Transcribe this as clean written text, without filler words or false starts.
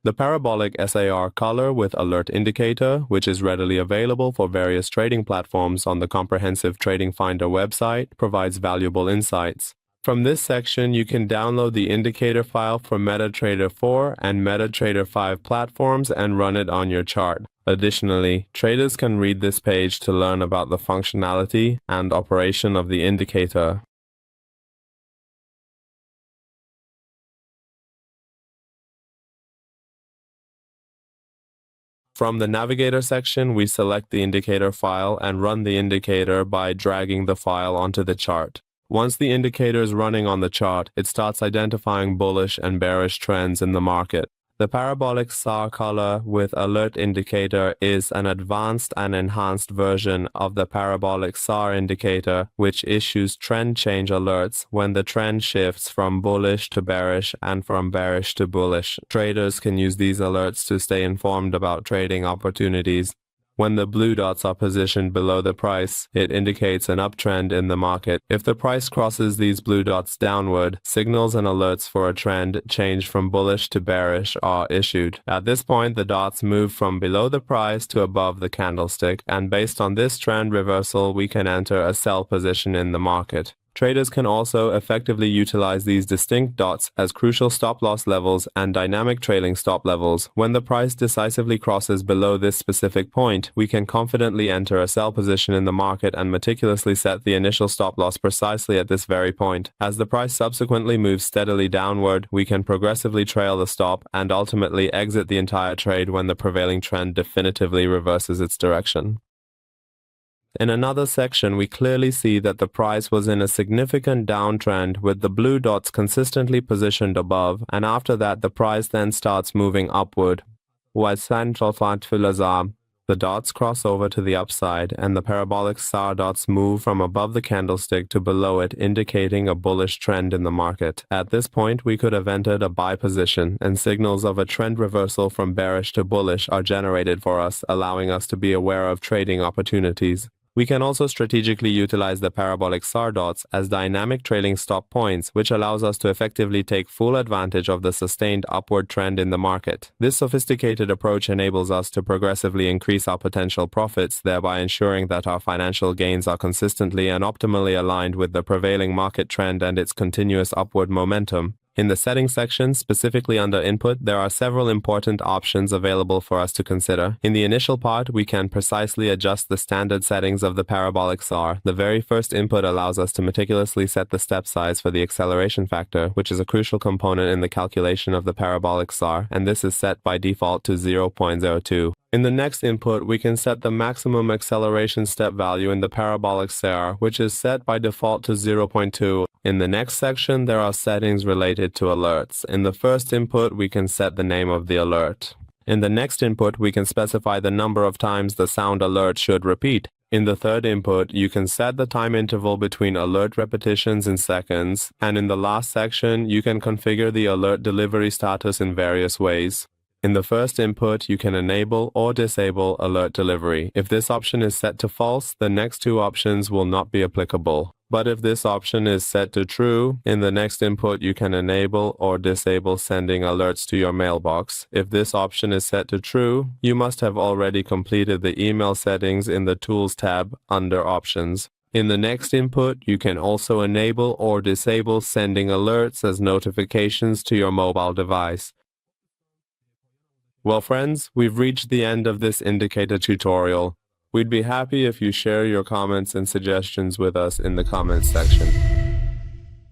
The Parabolic SAR color with alert indicator, which is readily available for various trading platforms on the comprehensive TradingFinder website, provides valuable insights. From this section, you can download the indicator file for MetaTrader 4 and MetaTrader 5 platforms and run it on your chart. Additionally, traders can read this page to learn about the functionality and operation of the indicator. From the Navigator section, we select the indicator file and run the indicator by dragging the file onto the chart. Once the indicator is running on the chart, it starts identifying bullish and bearish trends in the market. The Parabolic SAR color with alert indicator is an advanced and enhanced version of the Parabolic SAR indicator, which issues trend change alerts when the trend shifts from bullish to bearish and from bearish to bullish. Traders can use these alerts to stay informed about trading opportunities. When the blue dots are positioned below the price, it indicates an uptrend in the market. If the price crosses these blue dots downward, signals and alerts for a trend change from bullish to bearish are issued. At this point, the dots move from below the price to above the candlestick, and based on this trend reversal, we can enter a sell position in the market. Traders can also effectively utilize these distinct dots as crucial stop-loss levels and dynamic trailing stop levels. When the price decisively crosses below this specific point, we can confidently enter a sell position in the market and meticulously set the initial stop-loss precisely at this very point. As the price subsequently moves steadily downward, we can progressively trail the stop and ultimately exit the entire trade when the prevailing trend definitively reverses its direction. In another section, we clearly see that the price was in a significant downtrend with the blue dots consistently positioned above, and after that the price then starts moving upward. The dots cross over to the upside, and the Parabolic SAR dots move from above the candlestick to below it, indicating a bullish trend in the market. At this point, we could have entered a buy position, and signals of a trend reversal from bearish to bullish are generated for us, allowing us to be aware of trading opportunities. We can also strategically utilize the Parabolic SAR dots as dynamic trailing stop points, which allows us to effectively take full advantage of the sustained upward trend in the market. This sophisticated approach enables us to progressively increase our potential profits, thereby ensuring that our financial gains are consistently and optimally aligned with the prevailing market trend and its continuous upward momentum. In the settings section, specifically under input, there are several important options available for us to consider. In the initial part, we can precisely adjust the standard settings of the Parabolic SAR. The very first input allows us to meticulously set the step size for the acceleration factor, which is a crucial component in the calculation of the Parabolic SAR, and this is set by default to 0.02. In the next input, we can set the maximum acceleration step value in the Parabolic SAR, which is set by default to 0.2. In the next section, there are settings related to alerts. In the first input, we can set the name of the alert. In the next input, we can specify the number of times the sound alert should repeat. In the third input, you can set the time interval between alert repetitions in seconds. And in the last section, you can configure the alert delivery status in various ways. In the first input, you can enable or disable alert delivery. If this option is set to false, the next two options will not be applicable. But if this option is set to true, in the next input you can enable or disable sending alerts to your mailbox. If this option is set to true, you must have already completed the email settings in the Tools tab under Options. In the next input, you can also enable or disable sending alerts as notifications to your mobile device. Well friends, we've reached the end of this indicator tutorial. We'd be happy if you share your comments and suggestions with us in the comments section.